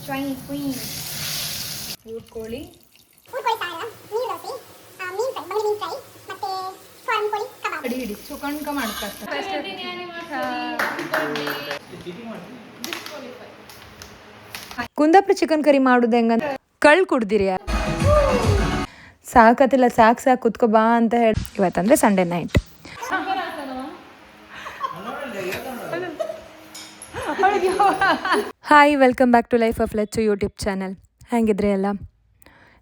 ಚ್ವಾಯ್ ಕುಯ್ ಊರ್ಕೋಳಿ ಅಡಿ ಹಿಡಿ ಸುಕಣ್ಕ ಮಾಡ್ತಾರೆ ಕುಂದಾಪುರ ಚಿಕನ್ ಕರಿ ಮಾಡೋದು ಹೆಂಗಂತ ಕಳ್ ಕುಡ್ದಿರಿ ಸಾಕತ್ತಿಲ್ಲ ಸಾಕು ಕುತ್ಕೋ ಬಾ ಅಂತ ಹೇಳಿ ಇವತ್ತಂದ್ರೆ Sunday night. Hi, welcome back to life of Lechu YouTube channel. ಹೆಂಗಿದ್ರಿ ಎಲ್ಲ?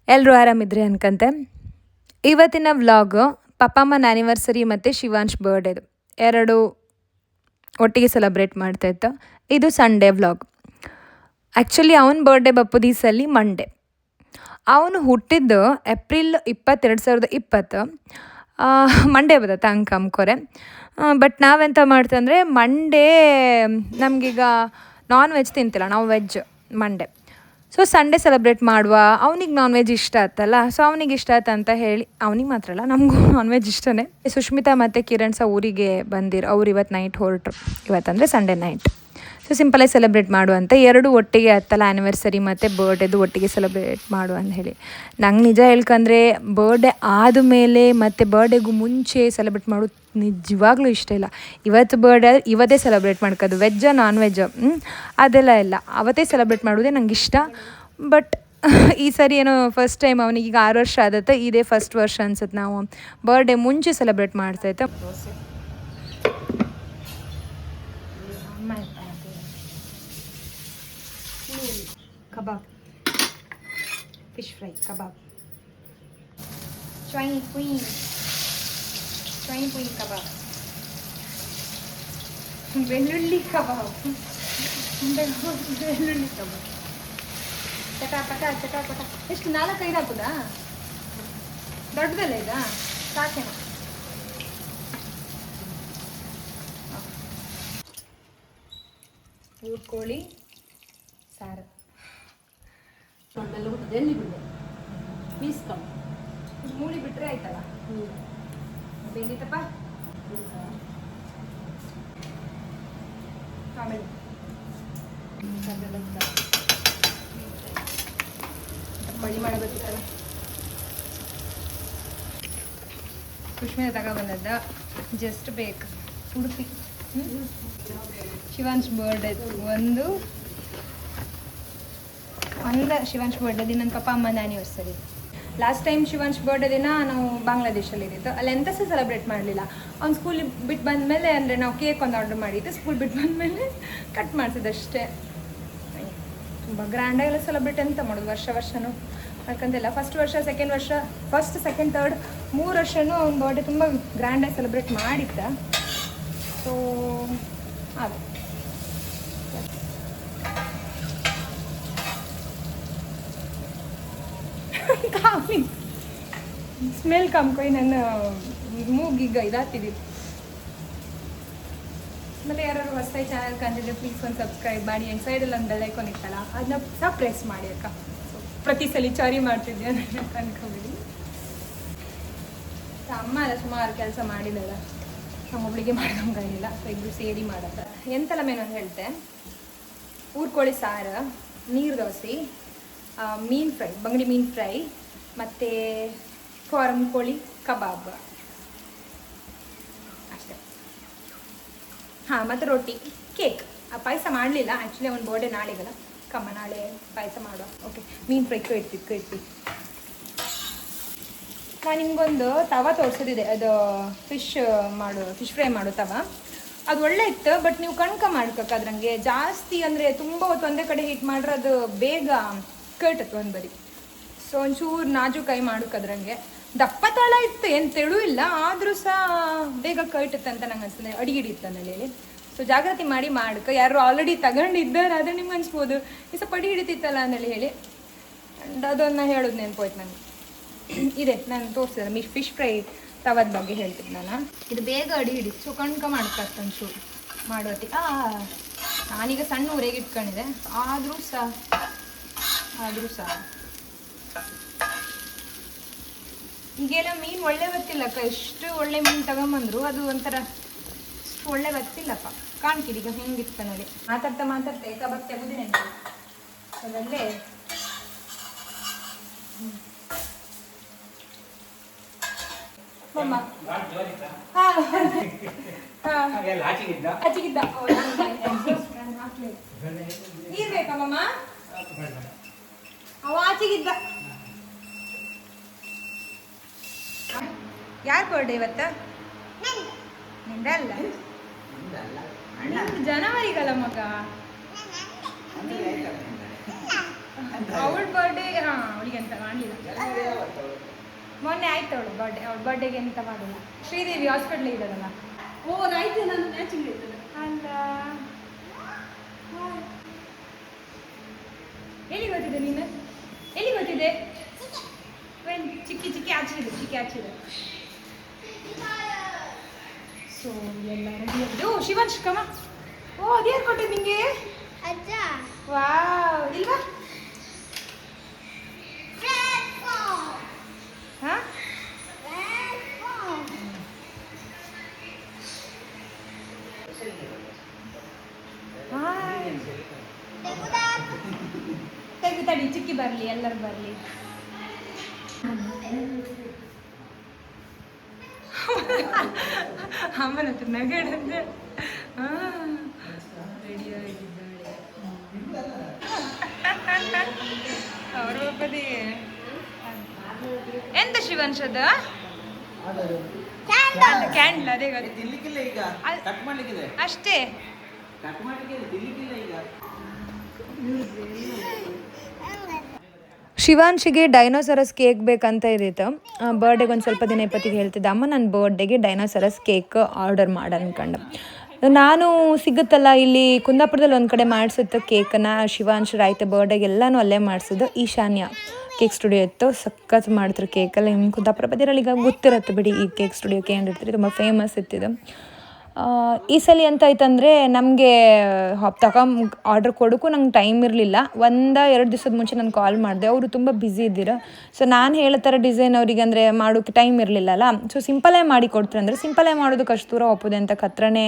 ಎಲ್ಲರೂ ಆರಾಮಿದ್ರಿ ಅನ್ಕಂತೆ. ಇವತ್ತಿನ ವ್ಲಾಗು ಪಪ್ಪಮ್ಮನ ಆ್ಯನಿವರ್ಸರಿ ಮತ್ತು ಶಿವಾಂಶ್ ಬರ್ಡೇದು ಎರಡು ಒಟ್ಟಿಗೆ ಸೆಲೆಬ್ರೇಟ್ ಮಾಡ್ತಾಯಿತ್ತು. ಇದು ಸಂಡೇ ವ್ಲಾಗ್. ಆ್ಯಕ್ಚುಲಿ ಅವನ ಬರ್ಡೇ ಬಪ್ಪುದು ಈ ಸಲ ಮಂಡೇ. ಅವನು ಹುಟ್ಟಿದ್ದು ಏಪ್ರಿಲ್ 20, 2020 ಮಂಡೇ ಬದತ್ತ ಅಂಕಮ್ಕೊರೆ. ಬಟ್ ನಾವೆಂತ ಮಾಡ್ತಂದರೆ ಮಂಡೇ ನಮಗೀಗ ನಾನ್ ವೆಜ್ ತಿಂತಿಲ್ಲ, ನಾವು veg Monday. So Sunday celebrate ಮಾಡುವ. ಅವ್ನಿಗೆ ನಾನ್ ವೆಜ್ ಇಷ್ಟ ಆಯ್ತಲ್ಲ, ಸೊ ಅವ್ನಿಗೆ ಇಷ್ಟ ಆಯ್ತು ಅಂತ ಹೇಳಿ, ಅವ್ನಿಗೆ ಮಾತ್ರ ಅಲ್ಲ ನಮಗೂ ನಾನ್ ವೆಜ್ ಇಷ್ಟನೇ. ಸುಷ್ಮಿತಾ ಮತ್ತು ಕಿರಣ್ ಸಹ ಊರಿಗೆ ಬಂದಿರು. ಅವ್ರು ಇವತ್ತು ನೈಟ್ ಹೊರಟ್ರು. ಇವತ್ತಂದರೆ ಸಂಡೇ ನೈಟ್. ಸೊ ಸಿಂಪಲಾಗಿ ಸೆಲೆಬ್ರೇಟ್ ಮಾಡುವಂತ ಎರಡು ಒಟ್ಟಿಗೆ ಆಯ್ತಲ್ಲ, ಆ್ಯನಿವರ್ಸರಿ ಮತ್ತು ಬರ್ಡೇದು ಒಟ್ಟಿಗೆ ಸೆಲೆಬ್ರೇಟ್ ಮಾಡು ಅಂತ ಹೇಳಿ. ನಂಗೆ ನಿಜ ಹೇಳ್ಕಂದ್ರೆ ಬರ್ಡೇ ಆದಮೇಲೆ ಮತ್ತು ಬರ್ಡೇಗೂ ಮುಂಚೆ ಸೆಲೆಬ್ರೇಟ್ ಮಾಡೋದು ನಿಜವಾಗ್ಲೂ ಇಷ್ಟ ಇಲ್ಲ. ಇವತ್ತು ಬರ್ಡೇ ಆದರೆ ಇವತ್ತೇ ಸೆಲೆಬ್ರೇಟ್ ಮಾಡ್ಕೋದು, ವೆಜ್ಜ ನಾನ್ ವೆಜ್ ಅದೆಲ್ಲ ಇಲ್ಲ, ಅವತ್ತೇ ಸೆಲೆಬ್ರೇಟ್ ಮಾಡೋದೇ ನಂಗೆ ಇಷ್ಟ. ಬಟ್ ಈ ಸರಿ ಏನೋ ಫಸ್ಟ್ ಟೈಮ್ ಅವನಿಗೆ ಈಗ 6 ವರ್ಷ ಆದತ್ತೆ, ಇದೇ ಫಸ್ಟ್ ವರ್ಷ ಅನ್ಸುತ್ತೆ ನಾವು ಬರ್ಡೇ ಮುಂಚೆ ಸೆಲೆಬ್ರೇಟ್ ಮಾಡ್ತಾಯಿತ್ತು. ಕಬಾಬ್, ಫಿಶ್ ಫ್ರೈ, ಕಬಾಬ್, ಚ್ವಾಯ್ ಕುಯ್ ಕಬಾಬ್, ಬೆಳ್ಳುಳ್ಳಿ ಕಬಾಬ್, ಬೆಳ್ಳುಳ್ಳಿ ಕಬಾಬ್, ಚಟಾಪಟ ಚಟಾಪಟ. ಎಷ್ಟು 4-5 ಹಾಕುದಾ? ದೊಡ್ಡದಲ್ಲ ಈಗ ಸಾಕೇನ? ಊರ್ಕೋಳಿ ಸಾರು. ಮೂಳಿ ಬಿಟ್ರೆ ಆಯ್ತಲ್ಲ. ಬೇಂದಿತ್ತಪ್ಪ. ಆಮೇಲೆ ಬಳಿ ಮಾಡಬೇಕಿತ್ತಲ್ಲ. ಸುಷ್ಮಿತಾ ತಗೊಬಂದದ್ದ ಜಸ್ಟ್ ಬೇಕು ಉಡುಪಿ. ಶಿವಾಂಶ್ ಬರ್ಡೇ ಒಂದು ಶಿವಾಂಶ್ ಬರ್ಡೇ ದಿನ ನನ್ನ ಪಪ್ಪ ಅಮ್ಮನ anniversary. Last time Shivansh birthday ದಿನ ನಾವು ಬಾಂಗ್ಲಾದೇಶಲ್ಲಿ ಇದ್ದಿತ್ತು. ಅಲ್ಲಿ ಎಂತ ಸಹ ಸೆಲೆಬ್ರೇಟ್ ಮಾಡಲಿಲ್ಲ. ಅವ್ನು ಸ್ಕೂಲ್ ಬಿಟ್ಟು ಬಂದಮೇಲೆ, ಅಂದರೆ ನಾವು ಕೇಕ್ ಒಂದು ಆರ್ಡ್ರ್ ಮಾಡಿದ್ದು, ಸ್ಕೂಲ್ ಬಿಟ್ಟು ಬಂದಮೇಲೆ ಕಟ್ ಮಾಡ್ತಿದ್ದಷ್ಟೇ. ತುಂಬ ಗ್ರ್ಯಾಂಡಾಗೆಲ್ಲ ಸೆಲೆಬ್ರೇಟ್ ಎಂತ ಮಾಡೋದು, ವರ್ಷನೂ ಯಾಕಂತಿಲ್ಲ. ಫಸ್ಟ್ ವರ್ಷ, ಸೆಕೆಂಡ್ ವರ್ಷ, ಫಸ್ಟ್ ಸೆಕೆಂಡ್ ಥರ್ಡ್ 3 ವರ್ಷವೂ ಅವ್ನ ಬರ್ಡೇ ತುಂಬ ಗ್ರ್ಯಾಂಡಾಗಿ ಸೆಲೆಬ್ರೇಟ್ ಮಾಡಿದ್ದ. ಸೊ ಅದು ಸ್ಮೆಲ್ ಕಮ್ಕೊಯ್ ನನ್ನ ಮೂಗೀಗ ಇದಾಗ್ತಿದ್ದಿತ್ತು. ಮತ್ತು ಯಾರು ಹೊಸದಾಗಿ ಚಾನಲ್ ಕಂಡಿದ್ರೆ ಪ್ಲೀಸ್ ಒಂದು ಸಬ್ಸ್ಕ್ರೈಬ್ ಮಾಡಿ. ಆ್ಯಂಡ್ ಸೈಡಲ್ಲಿ ಒಂದು ಬೆಲ್ ಐಕಾನ್ ಇತ್ತಲ್ಲ, ಅದನ್ನ ಸಹ ಪ್ರೆಸ್ ಮಾಡಿ ಅಕ್ಕ. ಪ್ರತಿ ಸಲ ಚಾರಿ ಮಾಡ್ತಿದ್ದೆ ಅಂತ ಅನ್ಕೋಬೇಡಿ. ಅಮ್ಮ ಎಲ್ಲ ಸುಮಾರು ಕೆಲಸ ಮಾಡಿದಲ್ಲ, ನಮ್ಮೊಬ್ಳಿಗೆ ಮಾಡೋಂಗಿಲ್ಲ, ಸೊ ಇಬ್ಬರು ಸೇರಿ ಮಾಡತ್ತ. ಎಂತೆಲ್ಲ ಮೇನು ಅಂತ ಹೇಳ್ತೆ: ಊರ್ಕೋಳಿ ಸಾರು, ನೀರು ದೋಸೆ, ಮೀನು ಫ್ರೈ, ಬಂಗಡಿ ಮೀನು ಫ್ರೈ, ಮತ್ತು ಫಾರಮ್ ಕೋಳಿ ಕಬಾಬ್ ಅಷ್ಟೇ. ಹಾಂ, ಮತ್ತು ರೊಟ್ಟಿ, ಕೇಕ್. ಪಾಯಸ ಮಾಡಲಿಲ್ಲ ಆ್ಯಕ್ಚುಲಿ, ಅವನ ಬರ್ಡೇ ನಾಳೆಗಲ್ಲ. ಕಮ್ಮ ನಾಳೆ ಪಾಯಸ ಮಾಡುವ. ಓಕೆ, ಮೀನು ಫ್ರೈ ಇಡ್ತೀವಿ. ನಾನು ನಿಮ್ಗೊಂದು ತವ ತೋರಿಸೋದಿದೆ, ಅದು ಫಿಶ್ ಫ್ರೈ ಮಾಡೋ ತವ. ಅದು ಒಳ್ಳೆ ಇತ್ತು, ಬಟ್ ನೀವು ಕಣ್ಕ ಮಾಡ್ಬೇಕು ಅದ್ರಂಗೆ ಜಾಸ್ತಿ, ಅಂದರೆ ತುಂಬ ಹೊತ್ತು ಒಂದೇ ಕಡೆ ಹೀಟ್ ಮಾಡ್ರೆ ಅದು ಬೇಗ ಕಟ್ಟತ್ತು ಒಂದು ಬರಿ. ಸೊ ಒಂಚೂರು ನಾಜೂಕಾಯಿ ಮಾಡೋಕ್ಕದ್ರಂಗೆ. ದಪ್ಪ ತಳ ಇತ್ತು, ಏನು ತೆಳು ಇಲ್ಲ, ಆದರೂ ಸಹ ಬೇಗ ಕಟ್ಟುತ್ತೆ ಅಂತ ನಂಗೆ ಅನ್ಸ್ತದೆ, ಅಡಿಗಿಡಿತ್ತು ಅನ್ನಲ್ಲಿ. ಸೊ ಜಾಗೃತಿ ಮಾಡಿ ಮಾಡಕ್ಕೆ. ಯಾರು ಆಲ್ರೆಡಿ ತಗೊಂಡಿದ್ದಾರೆ ಆದರೆ ನಿಮ್ಗೆ ಅನ್ಸ್ಬೋದು ಈ ಸ್ವಲ್ಪ ಅಡಿ ಹಿಡಿತಿತ್ತಲ್ಲ ಅಂದೇಳಿ ಹೇಳಿ. ಆ್ಯಂಡ್ ಅದನ್ನು ಹೇಳೋದು ನೆನ್ಪೋಯ್ತು ನನಗೆ. ಇದೆ ನಾನು ತೋರಿಸಿದೆ ಫಿಶ್ ಫ್ರೈ ತವದ ಬಗ್ಗೆ ಹೇಳ್ತಿದ್ದೆ ನಾನು. ಇದು ಬೇಗ ಅಡಿ ಹಿಡಿತು, ಸೊ ಕಣ್ಕ ಮಾಡ್ಕತ್ತ ಒಂಚೂರು ಮಾಡೋತ್ತಿಗೆ. ನಾನೀಗ ಸಣ್ಣ ಊರಿಗೆ ಇಟ್ಕೊಂಡಿದ್ದೆ, ಆದರೂ ಸಹ ಈಗೆಲ್ಲ ಮೀನು ಒಳ್ಳೆ ಗೊತ್ತಿಲ್ಲಕ್ಕ. ಎಷ್ಟು ಒಳ್ಳೆ ಮೀನು ತಗೊಂಬಂದ್ರು ಅದು ಒಂಥರ ಒಳ್ಳೆ ಗೊತ್ತಿಲ್ಲಪ್ಪ. ಕಾಣ್ತೀರಿ ಈಗ ಹೆಂಗಿತ್ತ ನೋಡಿ. ಮಾತಾಡ್ತಾ ಏಕ ಭಕ್ತಿ ಆಗೋದೇ ನೆನಪು. ಅದರಲ್ಲೇ ಮಮ್ಮ ಹಚ್ಚಿಗಿದ್ದ ನೀರು ಬೇಕಾ ಮಮ್ಮ ಅವ ಆಚೆಗಿದ್ದ ಯಾರ ಬರ್ಡೇ ಇವತ್ತ ನಿಂದಲ್ಲ ಜನವರಿಗಲ್ಲ ಮಗ ಅವಳ ಬರ್ಡೇ ಅವಳಿಗೆ ಎಂತ ಮಾಡಲಿಲ್ಲ ಮೊನ್ನೆ ಆಯ್ತು ಅವಳು ಬರ್ಡೇ ಅವಳ ಬರ್ಡೇಗೆ ಎಂತ ಮಾಡಿಲ್ಲ ಶ್ರೀದೇವಿ ಹಾಸ್ಪಿಟ್ಲ್ ಇದ್ದಾಳಲ್ಲ ಓ ಆಯ್ತು ನಾನು ಮ್ಯಾಚಿಂಗ್ ಇರ್ತದೆ ಅಲ್ಲ ಎಲ್ಲಿ ಗೊತ್ತಿದೆ ನೀನು ಎಲ್ಲಿ ಗೊತ್ತಿದೆ ಚಿಕ್ಕಿ ಚಿಕ್ಕಿ ಆಚಿದೆ ಚಿಕ್ಕಿ ಆಚಿದೆ ಸೊ ಎಲ್ಲ ರೆಡಿ ಓ ಶಿವಾಂಶ್ ಕಮ ಓ ಅದೇನು ಕೊಟ್ಟಿದ್ದು ನಿಂಗೆ ಅಜ್ಜ ವಾವ್ ಇಲ್ವಾ ಹಾ ತೆಗಿ ತಡಿ ಚಿಕ್ಕಿ ಬರಲಿ ಎಲ್ಲರೂ ಬರಲಿ ಅಮ್ಮನ ಹತ್ರ ನಗಡಂದ್ರೆ ರೆಡಿ ಆಗಿದ್ದಾಳೆ ಅವ್ರ ಒಬ್ಬದೇ ಎಂತ ಶಿವಾಂಶದ ಕ್ಯಾಂಡಲ್ ಅದೇ ತಿನ್ಲಿಕ್ಕಿಲ್ಲ ಈಗ ಅಲ್- ಕಟ್ ಮಾಡ್ಲಿಕ್ಕಿದೆ ಅಷ್ಟೇ ಕಟ್ ಮಾಡ್ಲಿಕ್ಕೆ ತಿನ್ಲಿಕ್ಕಿಲ್ಲ ಈಗ ಶಿವಾಂಶಿಗೆ ಡೈನೋಸರಸ್ ಕೇಕ್ ಬೇಕಂತ ಇದ್ದಿತ್ತು ಬರ್ಡೇಗೆ ಒಂದು ಸ್ವಲ್ಪ ದಿನ ಇಪ್ಪತ್ತಿಗೆ ಹೇಳ್ತಿದ್ದೆ ಅಮ್ಮ ನನ್ನ ಬರ್ಡೇಗೆ ಡೈನೋಸರಸ್ ಕೇಕ್ ಆರ್ಡರ್ ಮಾಡು ಅನ್ಕೊಂಡು ನಾನು ಸಿಗುತ್ತಲ್ಲ ಇಲ್ಲಿ ಕುಂದಾಪುರದಲ್ಲಿ ಒಂದು ಕಡೆ ಮಾಡಿಸುತ್ತೆ ಕೇಕನ್ನು ಶಿವಾಂಶ್ ರಾಯ್ತೆ ಬರ್ಡೇಗೆ ಎಲ್ಲನೂ ಅಲ್ಲೇ ಮಾಡಿಸಿದ್ದು ಈಶಾನ್ಯ ಕೇಕ್ ಸ್ಟುಡಿಯೋ ಇತ್ತು ಸಖತ್ ಮಾಡ್ತಾರೆ ಕೇಕಲ್ಲ ನಿಮ್ಮ ಕುಂದಾಪುರ ಬದಿರಲ್ಲಿ ಈಗ ಗೊತ್ತಿರುತ್ತೆ ಬಿಡಿ ಈ ಕೇಕ್ ಸ್ಟುಡಿಯೋಕ್ಕೆ ಏನಿರ್ತೀರಿ ತುಂಬ ಫೇಮಸ್ ಇತ್ತಿದ್ದು ಈ ಸಲ ಎಂತ ಆಯ್ತಂದರೆ ನಮಗೆ ಆರ್ಡ್ರ್ ಕೊಡೋಕ್ಕೂ ನಂಗೆ ಟೈಮ್ ಇರಲಿಲ್ಲ 1-2 ದಿವಸದ ಮುಂಚೆ ನಾನು ಕಾಲ್ ಮಾಡಿದೆ ಅವರು ತುಂಬ ಬ್ಯುಸಿ ಇದ್ದೀರ ಸೊ ನಾನು ಹೇಳೋ ಥರ ಡಿಸೈನ್ ಅವರಿಗೆ ಅಂದರೆ ಮಾಡೋಕ್ಕೆ ಟೈಮ್ ಇರಲಿಲ್ಲಲ್ಲ ಸೊ ಸಿಂಪಲೇ ಮಾಡಿ ಕೊಡ್ತಾರೆ ಅಂದರೆ ಸಿಂಪಲೇ ಮಾಡೋದಕ್ಕೆ ಅಷ್ಟು ದೂರ ಒಪ್ಪೋದೆ ಅಂತ ಹತ್ರನೇ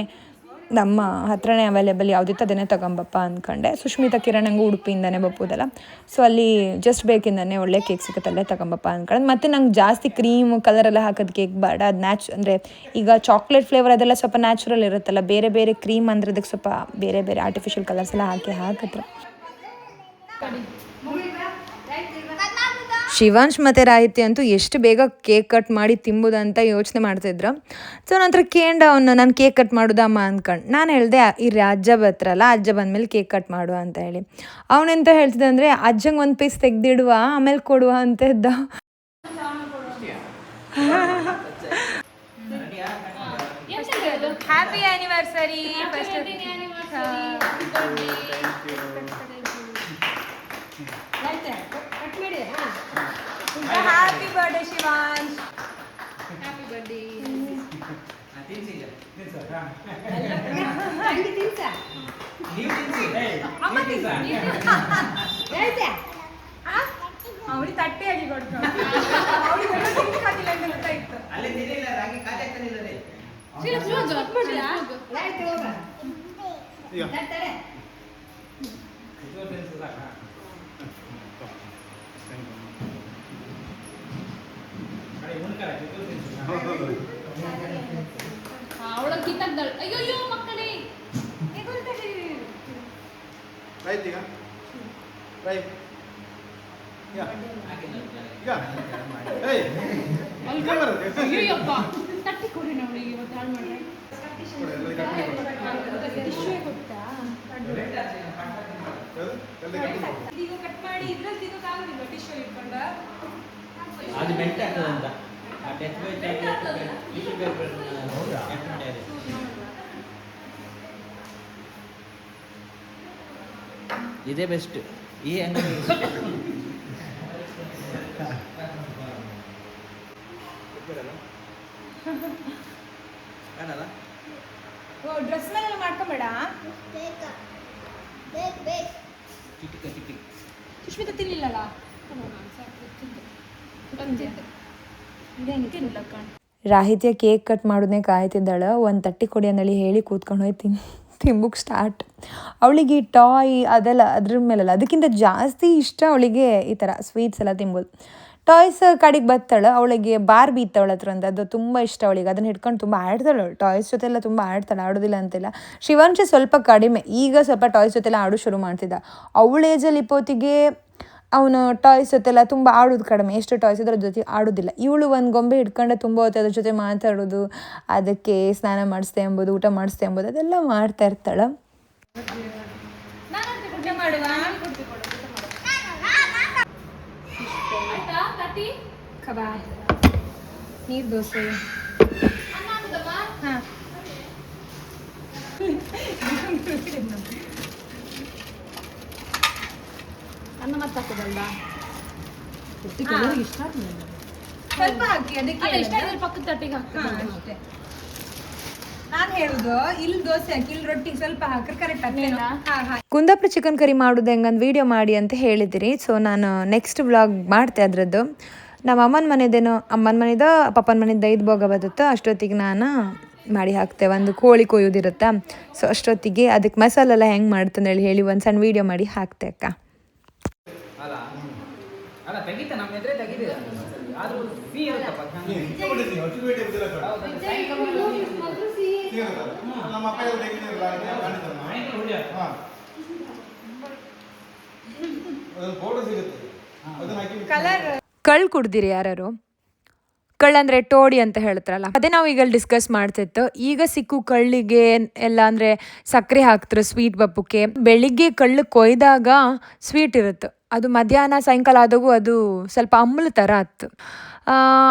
ನಮ್ಮ ಹತ್ರನೇ ಅವೈಲೇಬಲ್ ಯಾವುದಿತ್ತು ಅದನ್ನೇ ತಗೊಂಬಪ್ಪ ಅಂದ್ಕೊಂಡೆ ಸುಷ್ಮಿತಾ ಕಿರಣಂಗೂ ಉಡುಪಿಯಿಂದನೇ ಬಪ್ಪೋದಲ್ಲ ಸೊ ಅಲ್ಲಿ ಜಸ್ಟ್ ಬೇಕಿಂದನೇ ಒಳ್ಳೆ ಕೇಕ್ ಸಿಗುತ್ತೆ ಅಲ್ಲೇ ತಗೊಂಬಪ್ಪ ಅಂದ್ಕೊಂಡು ಮತ್ತು ನಂಗೆ ಜಾಸ್ತಿ ಕ್ರೀಮ್ ಕಲರೆಲ್ಲ ಹಾಕೋದು ಕೇಕ್ ಬೇಡ ಅದು ಅಂದರೆ ಈಗ ಚಾಕ್ಲೇಟ್ ಫ್ಲೇವರ್ ಅದೆಲ್ಲ ಸ್ವಲ್ಪ ನ್ಯಾಚುರಲ್ ಇರುತ್ತಲ್ಲ ಬೇರೆ ಬೇರೆ ಕ್ರೀಮ್ ಅಂದ್ರೆ ಅದಕ್ಕೆ ಸ್ವಲ್ಪ ಬೇರೆ ಬೇರೆ ಆರ್ಟಿಫಿಷಿಯಲ್ ಕಲರ್ಸ್ ಎಲ್ಲ ಹಾಕಿದ್ರೆ ಶಿವಾಂಶ್ ಮತ್ತು ರಾಹಿತಿ ಅಂತೂ ಎಷ್ಟು ಬೇಗ ಕೇಕ್ ಕಟ್ ಮಾಡಿ ತಿಂಬುದಂತ ಯೋಚನೆ ಮಾಡ್ತಿದ್ರು ಸೊ ನಂತರ ಕೇಂಡ ಅವನು ನಾನು ಕೇಕ್ ಕಟ್ ಮಾಡೋದಮ್ಮ ಅಂದ್ಕೊಂಡು ನಾನು ಹೇಳಿದೆ ಈ ಅಜ್ಜ ಬರ್ತಾರಲ್ಲ ಅಜ್ಜ ಬಂದಮೇಲೆ ಕೇಕ್ ಕಟ್ ಮಾಡುವ ಅಂತ ಹೇಳಿ ಅವನೆಂತ ಹೇಳ್ತಿದ್ದೆ ಅಂದರೆ ಅಜ್ಜಂಗೆ ಒಂದು ಪೀಸ್ ತೆಗ್ದಿಡುವ ಆಮೇಲೆ ಕೊಡುವ ಅಂತ ಇದ್ದ happy anniversary first happy birthday Shivansh happy birthday ಅವಳಿಗೆ ತಟ್ಟೆಯಾಗಿ ಕೊಡ್ತಾರೆ ಅವಳಿಗೆ ಗೊತ್ತಾಯ್ತು ಅವಳ ಕಿತ್ತಾಕ್ದಳು ಅಯ್ಯೋ ಮಕ್ಕಳೇ Right, Tika. Right. Yeah. Yeah. Hey. Ayyappa ತಟ್ಟಿ ಕೊಡಿ ಅವಳಿಗೆ ಇವತ್ತು ಹಾಳು ಮಾಡ್ರೆ ಟಿಶ್ಯೂ ಕೊಡ್ತಾ ಈಗ ಕಟ್ ಮಾಡಿ ಇದ್ರಲ್ಲಿ ತಿನ್ನೋಕ್ಕಾಗೋದಿಲ್ಲ ಟಿಶ್ಯೂ ಇಟ್ಕೊಂಡ ಅದು ಬೆಂಟ್ ಆಗ್ತದೆ ಅಂತ ಆ ಡೆತ್ ಇದೇ ಬೆಸ್ಟ್ ಈ ಅಂಗಡಿ ಕಾಣಲ್ಲ ಓ ಡ್ರೆಸ್ ಮೇಲೆಲ್ಲ ಮಾಡ್ಕೊಂಬೇಡ ಚಿಟಿಕ ಚಿಟಿ ಸುಷ್ಮಿತಾ ತಿನ್ಲಿಲ್ಲಲ್ಲ ಇದೇನು ತಿನ್ನಲ್ಲ ಕಣ್ ರಾಹಿತಿಯ ಕೇಕ್ ಕಟ್ ಮಾಡೋದನ್ನೇ ಕಾಯ್ತಿದ್ದಾಳೆ ಒಂದು ತಟ್ಟಿ ಕೊಡಿ ಅಂದೇಳಿ ಹೇಳಿ ಕೂತ್ಕೊಂಡು ಹೋಗಿ ತಿಂಬುಕ್ಕೆ ಸ್ಟಾರ್ಟ್. ಅವಳಿಗೆ ಟಾಯ್ ಅದೆಲ್ಲ ಅದ್ರ ಮೇಲೆಲ್ಲ ಅದಕ್ಕಿಂತ ಜಾಸ್ತಿ ಇಷ್ಟ ಅವಳಿಗೆ ಈ ಥರ ಸ್ವೀಟ್ಸ್ ಎಲ್ಲ ತಿನ್ಬೋದು. ಟಾಯ್ಸ್ ಕಡೆಗೆ ಬರ್ತಾಳೆ, ಅವಳಿಗೆ ಬಾರ್ಬಿ ಇತ್ತು ಅವಳ ಹತ್ರ ಅಂತ, ಅದು ತುಂಬ ಇಷ್ಟ ಅವಳಿಗೆ. ಅದನ್ನು ಹಿಡ್ಕೊಂಡು ತುಂಬ ಆಡ್ತಾಳೆ ಅವಳು, ಟಾಯ್ಸ್ ಜೊತೆಲ್ಲ ತುಂಬ ಆಡ್ತಾಳೆ, ಆಡೋದಿಲ್ಲ ಅಂತಿಲ್ಲ. ಶಿವಾಂಶಿ ಸ್ವಲ್ಪ ಕಡಿಮೆ, ಈಗ ಸ್ವಲ್ಪ ಟಾಯ್ಸ್ ಜೊತೆಲ್ಲ ಆಡೋ ಶುರು ಮಾಡ್ತಿದ್ದ. ಅವಳ ಏಜಲ್ಲಿ ಇಪ್ಪತ್ತಿಗೆ ಅವನು ಟಾಯ್ಸ್ ಜೊತೆಲ್ಲ ತುಂಬ ಆಡೋದು ಕಡಿಮೆ, ಎಷ್ಟು ಟಾಯ್ಸ್ ಇದ್ರೆ ಅದ್ರ ಜೊತೆ ಆಡೋದಿಲ್ಲ. ಇವಳು ಒಂದು ಗೊಂಬೆ ಹಿಡ್ಕೊಂಡೆ ತುಂಬ ಹೊತ್ತು ಅದ್ರ ಜೊತೆ ಮಾತಾಡೋದು, ಅದಕ್ಕೆ ಸ್ನಾನ ಮಾಡಿಸ್ದೆ ಎಂಬುದು, ಊಟ ಮಾಡಿಸ್ದೆ ಎಂಬುದು ಅದೆಲ್ಲ ಮಾಡ್ತಾ ಇರ್ತಾಳೆ. ಕಬಾಬ್, ನೀರು ದೋಸೆ, ಹಾಂ ಅನ್ನ ಮತ್ತೆ ಹಾಕೋದಲ್ಲ ಸ್ವಲ್ಪ ಹಾಕಿ ಅದಕ್ಕೆ ಇಷ್ಟ ಪಕ್ಕದ ತಟ್ಟಿಗೆ ಹಾಕ್ತಾರೆ ಅಷ್ಟೇ. ನಾನು ಹೇಳುದು ಇಲ್ಲಿ ದೋಸೆ ಹಾಕಿ ಇಲ್ಲಿ ರೊಟ್ಟಿ ಸ್ವಲ್ಪ ಹಾಕ್ರೆ ಕರೆಕ್ಟ್ ಆಗ್ತೇನೆ. ಕುಂದಾಪುರ ಚಿಕನ್ ಕರಿ ಮಾಡೋದು ಹೆಂಗಂದು ವೀಡಿಯೋ ಮಾಡಿ ಅಂತ ಹೇಳಿದಿರಿ. ಸೊ ನಾನು ನೆಕ್ಸ್ಟ್ ವ್ಲಾಗ್ ಮಾಡ್ತೆ ಅದರದ್ದು. ನಮ್ಮ ಅಮ್ಮನ ಮನೆದೇನೋ, ಅಮ್ಮನ ಮನೆದ ಪಪ್ಪನ ಮನೆಯಿಂದ 5 ಭೋಗ ಬರುತ್ತೆ, ಅಷ್ಟೊತ್ತಿಗೆ ನಾನು ಮಾಡಿ ಹಾಕ್ತೆ. ಒಂದು ಕೋಳಿ ಕೊಯ್ಯೋದಿರುತ್ತಾ, ಸೊ ಅಷ್ಟೊತ್ತಿಗೆ ಅದಕ್ಕೆ ಮಸಾಲೆಲ್ಲ ಹೆಂಗೆ ಮಾಡ್ತಾನೆ ಹೇಳಿ ಒಂದು ಸಣ್ಣ ವೀಡಿಯೋ ಮಾಡಿ ಹಾಕ್ತೆ ಅಕ್ಕ. ಅಲ್ಲ ತೆಗಿತ ನಮ್ಮ ಎದುರೇ ತೆಗಿದಿರ ಆದ್ರೂ ಫೀ ಇರುತ್ತಪ್ಪ. ನಮ್ಮ ಅಪ್ಪ ಫೋಟೋ ಸಿಗುತ್ತೆ ಅದನ್ನ ಹಾಕಿ ಕಲರ್ ಕಳ್ಳು ಕುಡ್ದಿರಿ ಯಾರು? ಕಳ್ಳಂದರೆ ಟೋಡಿ ಅಂತ ಹೇಳ್ತಾರಲ್ಲ, ಅದೇ ನಾವು ಈಗ ಡಿಸ್ಕಸ್ ಮಾಡ್ತಿತ್ತು. ಈಗ ಸಿಕ್ಕು ಕಳ್ಳಿಗೆ ಎಲ್ಲ ಅಂದರೆ ಸಕ್ಕರೆ ಹಾಕ್ತಾರೆ ಸ್ವೀಟ್ ಬಪ್ಪಕ್ಕೆ. ಬೆಳಿಗ್ಗೆ ಕಳ್ಳು ಕೊಯ್ದಾಗ ಸ್ವೀಟ್ ಇರುತ್ತೆ, ಅದು ಮಧ್ಯಾಹ್ನ ಸಾಯಂಕಾಲ ಆದಾಗೂ ಅದು ಸ್ವಲ್ಪ ಅಮ್ಮಲ ಥರ ಆಯ್ತು,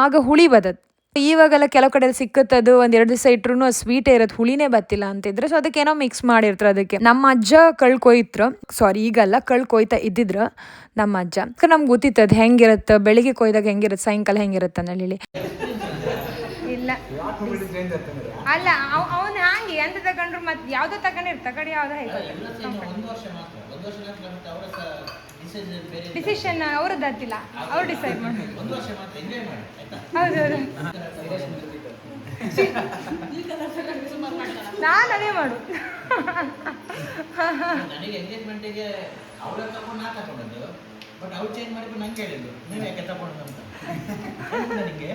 ಆಗ ಹುಳಿ ಬದತ್ತು. ಇವಾಗೆಲ್ಲ ಕೆಲವು ಕಡೆ ಸಿಕ್ಕತ್ತದು, ಒಂದು 2 ದಿವಸ ಇಟ್ರು ಅದು ಸ್ವೀಟೇ ಇರೋದು, ಹುಳಿನೇ ಬತ್ತಿಲ್ಲ ಅಂತಿದ್ರೆ. ಸೊ ಅದಕ್ಕೇನೋ ಮಿಕ್ಸ್ ಮಾಡಿರ್ತಾರೆ ಅದಕ್ಕೆ. ನಮ್ಮ ಅಜ್ಜ ಕಳ್ಳು ಕೊಯ್ತರು, ಸಾರಿ ಈಗಲ್ಲ, ಕಳ್ಳು ಕೊಯ್ತಾ ಇದ್ದಿದ್ರು ನಮ್ಮ ಅಜ್ಜ. ನಮ್ಗೆ ಗೊತ್ತಿತ್ತು ಅದು ಹೆಂಗಿರುತ್ತೆ, ಬೆಳಿಗ್ಗೆ ಕೊಯ್ದಾಗ ಹೆಂಗಿರುತ್ತೆ, ಸಾಯಂಕಾಲ ಹೆಂಗಿರುತ್ತೆ ಅಂತ ಹೇಳಿ. ಇಲ್ಲ ಅಲ್ಲ ಅವನು ಹಾಗೆ ಎಂತ ತಗೊಂಡ್ರು ಮತ್ತೆ ಯಾವ್ದೋ ತಗೊಂಡಿರ್ತ ಕಡೆ ಯಾವ್ದೋ ಡಿಸಿಷನ್ ಅವ್ರದ್ದು ಹತ್ತಿಲ್ಲ, ಅವ್ರು ಡಿಸೈಡ್ ಮಾಡಿ. ಹೌದೌದು, ನಾನು ಅದೇ ಮಾಡು. ನನಗೆ ಎಂಗೇಜ್ಮೆಂಟಿಗೆ ಅವಳ ತಗೊಂಡು ನಾ ತಗೊಂಡದ್ದು, ಬಟ್ ಅವ್ರು ಚೇಂಜ್ ಮಾಡಿದ್ರು ನಂಗೆ ಹೇಳಿದ್ರು ನೀವು ಯಾಕೆ ತಗೊಂಡು ಅಂತ. ನನಗೆ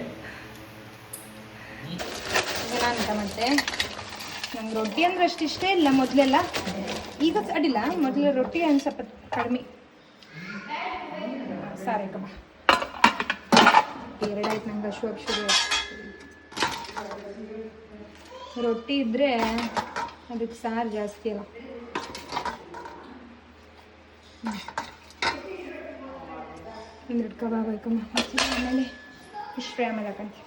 ಅಂತ ಮತ್ತೆ ನಂಗೆ ರೊಟ್ಟಿ ಅಂದ್ರೆ ಅಷ್ಟು ಇಷ್ಟ ಇಲ್ಲ ಮೊದಲೆಲ್ಲ, ಈಗ ಅಡ್ಡಿಲ್ಲ. ಮೊದಲು ರೊಟ್ಟಿ ಒಂದು ಸ್ವಲ್ಪ ಕಡಿಮೆ. ಸಾರಿ ಕಬ್ಬ 2 ಆಯ್ತು ನಂಗೆ ಶುರು ರೊಟ್ಟಿ ಇದ್ರೆ ಅದಕ್ಕೆ ಸಾರು ಜಾಸ್ತಿ ಅಲ್ಲ. ಒಂದೆರಡು ಕಬಾಬ್ ಆಯ್ಕಮ್ಮ, ಮತ್ತೆ ಆಮೇಲೆ ಫಿಶ್ ಫ್ರೈ ಆಮೇಲೆ ಹಾಕಂತೀವಿ.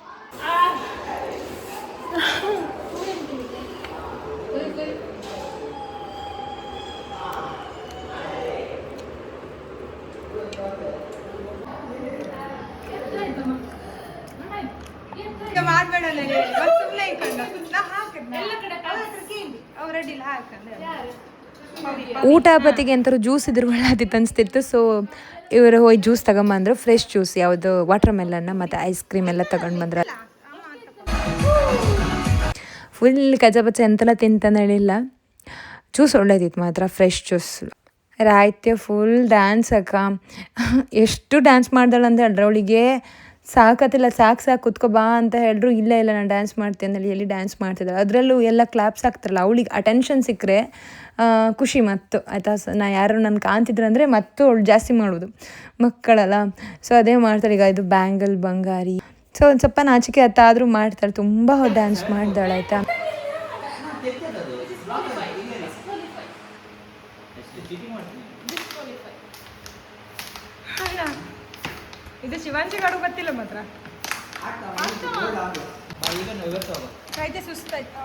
ಮಾಡ್ಬೇಡಲ್ಲ ಸುಮ್ಮನೆ ಇಟ್ಕೊಂಡು ನಾ ಹಾಕಿದ್ನ ಅವ್ರ ಅಡ್ಡಿಲ್ಲ ಹಾಕಂದ್ರೆ ಊಟ ಬತ್ತಿಗೆ ಎಂಥರು ಜ್ಯೂಸ್ ಇದ್ರ ಒಳ್ಳಾದಿತ್ತು ಅನಿಸ್ತಿತ್ತು. ಸೊ ಇವರು ಹೋಗಿ ಜ್ಯೂಸ್ ತಗೊಂಬಂದ್ರು, ಫ್ರೆಶ್ ಜ್ಯೂಸ್, ಯಾವುದು ವಾಟರ್ ಮೆಲನ್ನ ಮತ್ತು ಐಸ್ ಕ್ರೀಮ್ ಎಲ್ಲ ತಗೊಂಡು ಬಂದ್ರೆ. ಫುಲ್ ಕಜಬಚ್ಚ ಎಂತೆಲ್ಲ ತಿಂತಾನೆ ಹೇಳಿಲ್ಲ, ಜ್ಯೂಸ್ ಒಳ್ಳೇದಿತ್ತು ಮಾತ್ರ, ಫ್ರೆಶ್ ಜ್ಯೂಸ್. ರಾಯ್ತೆ ಫುಲ್ ಡ್ಯಾನ್ಸ್ ಅಕ್ಕ, ಎಷ್ಟು ಡ್ಯಾನ್ಸ್ ಮಾಡ್ದಾಳೆ ಅಂತ ಹೇಳ್ರೆ ಅವಳಿಗೆ ಸಾಕತ್ತಿಲ್ಲ, ಸಾಕು ಕುತ್ಕೊ ಬಾ ಅಂತ ಹೇಳಿದ್ರು. ಇಲ್ಲ ನಾನು ಡ್ಯಾನ್ಸ್ ಮಾಡ್ತೀನಿ ಅಂದೇಳಿ ಎಲ್ಲಿ ಡ್ಯಾನ್ಸ್ ಮಾಡ್ತಿದ್ದಾಳೆ. ಅದರಲ್ಲೂ ಎಲ್ಲ ಕ್ಲಾಪ್ಸ್ ಹಾಕ್ತಾರಲ್ಲ, ಅವಳಿಗೆ ಅಟೆನ್ಷನ್ ಸಿಕ್ಕರೆ ಖುಷಿ ಮತ್ತು ಆಯಿತಾ. ನಾ ಯಾರು ನನ್ನ ಕಾಣ್ತಿದ್ರು ಅಂದರೆ ಮತ್ತು ಅವಳು ಜಾಸ್ತಿ ಮಾಡೋದು, ಮಕ್ಕಳಲ್ಲ. ಸೊ ಅದೇ ಮಾಡ್ತಾಳೆ. ಈಗ ಇದು ಬ್ಯಾಂಗಲ್ ಬಂಗಾರಿ, ಸೊ ಒಂದು ಸ್ವಲ್ಪ ನಾಚಿಕೆ ಆದರೂ ಮಾಡ್ತಾಳೆ, ತುಂಬ ಡ್ಯಾನ್ಸ್ ಮಾಡ್ದಾಳೆ ಆಯಿತಾ. ಇದು ಶಿವಾಂಶಿ ಗಾಡು ಗೊತ್ತಿಲ್ಲ ಮಾತ್ರ ಕೈತೆ ಸುಸ್ತಾಯ್ತು.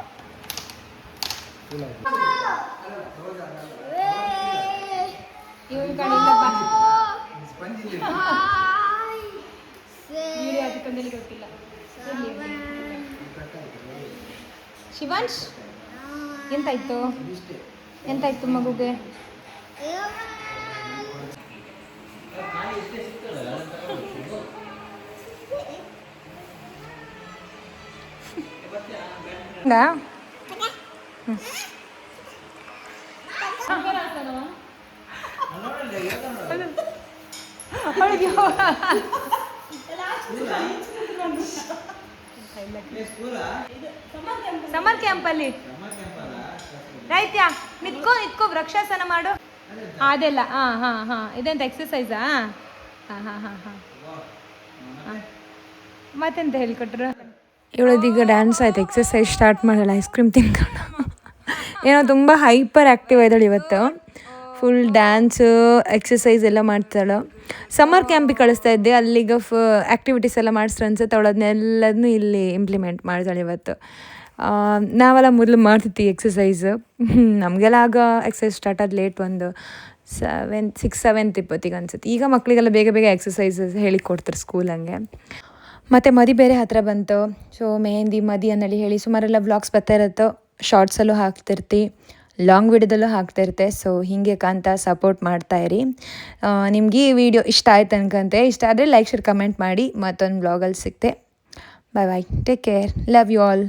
ಇವನ್ ಕಡೆಯಿಂದ ಹಾಕಿಕೊಂಡಲ್ಲಿ ಗೊತ್ತಿಲ್ಲ. ಶಿವಾಂಶ್ ಎಂತಾಯ್ತು ಮಗುಗೆ? ಅವಳಿಗೆ ಸಮರ್ ಕ್ಯಾಂಪಲ್ಲಿ ರೈತ್ಯ ನಿತ್ಕೋ ವೃಕ್ಷಾಸನ ಮಾಡು ಅದೆಲ್ಲ ಹಾಂ ಇದೆಂತ ಎಕ್ಸಸೈಸಾ ಹಾಂ ಮತ್ತೆಂತ ಹೇಳಿಕೊಟ್ರು ಇವಳದೀಗ ಡ್ಯಾನ್ಸ್ ಆಯ್ತು, ಎಕ್ಸಸೈಸ್ ಸ್ಟಾರ್ಟ್ ಮಾಡಲ್ಲ, ಐಸ್ ಕ್ರೀಮ್ ತಿನ್ಕೊಂಡು ಏನೋ ತುಂಬ ಹೈಪರ್ ಆ್ಯಕ್ಟಿವ್ ಆಯ್ತಾಳೆ ಇವತ್ತು. ಫುಲ್ ಡ್ಯಾನ್ಸು ಎಕ್ಸಸೈಸ್ ಎಲ್ಲ ಮಾಡ್ತಾಳೆ. ಸಮ್ಮರ್ ಕ್ಯಾಂಪಿಗೆ ಕಳಿಸ್ತಾ ಇದ್ದೆ, ಅಲ್ಲಿಗ ಆ್ಯಕ್ಟಿವಿಟೀಸ್ ಎಲ್ಲ ಮಾಡಿಸ್ರು ಅನ್ಸುತ್ತೆ. ಅವಳು ಅದನ್ನೆಲ್ಲದನ್ನೂ ಇಲ್ಲಿ ಇಂಪ್ಲಿಮೆಂಟ್ ಮಾಡ್ತಾಳೆ ಇವತ್ತು. ನಾವೆಲ್ಲ ಮೊದಲು ಮಾಡ್ತಿದ್ವಿ ಎಕ್ಸಸೈಸು. ನಮಗೆಲ್ಲ ಆಗ ಎಕ್ಸಸೈಸ್ ಸ್ಟಾರ್ಟ್ ಆದ ಲೇಟ್, ಒಂದು 6-7 ಇಪ್ಪತ್ತಿಗೆ ಅನ್ಸುತ್ತೆ. ಈಗ ಮಕ್ಕಳಿಗೆಲ್ಲ ಬೇಗ ಬೇಗ ಎಕ್ಸಸೈಸಸ್ ಹೇಳಿಕೊಡ್ತಾರೆ ಸ್ಕೂಲಂಗೆ. ಮತ್ತು ಮದಿ ಬೇರೆ ಹತ್ತಿರ ಬಂತು. ಸೊ ಮೆಹಂದಿ ಮದಿ ಅನ್ನಲ್ಲಿ ಹೇಳಿ ಸುಮಾರೆಲ್ಲ ವ್ಲಾಗ್ಸ್ ಬರ್ತಾ ಇರುತ್ತೋ, ಶಾರ್ಟ್ಸಲ್ಲೂ ಹಾಕ್ತಿರ್ತಿ, ಲಾಂಗ್ ವಿಡಿಯೋದಲ್ಲೂ ಹಾಕ್ತಿರ್ತೆ. ಸೊ ಹೀಗೆ ಕಾಂತ ಸಪೋರ್ಟ್ ಮಾಡ್ತಾಯಿರಿ. ನಿಮ್ಗೆ ಈ ವಿಡಿಯೋ ಇಷ್ಟ ಆಯ್ತು ಅನ್ಕಂತೆ. ಇಷ್ಟ ಆದರೆ ಲೈಕ್ ಶೇರ್ ಕಮೆಂಟ್ ಮಾಡಿ. ಮತ್ತೊಂದು ವ್ಲಾಗಲ್ಲಿ ಸಿಗ್ತೆ. Bye bye, take care, love you all.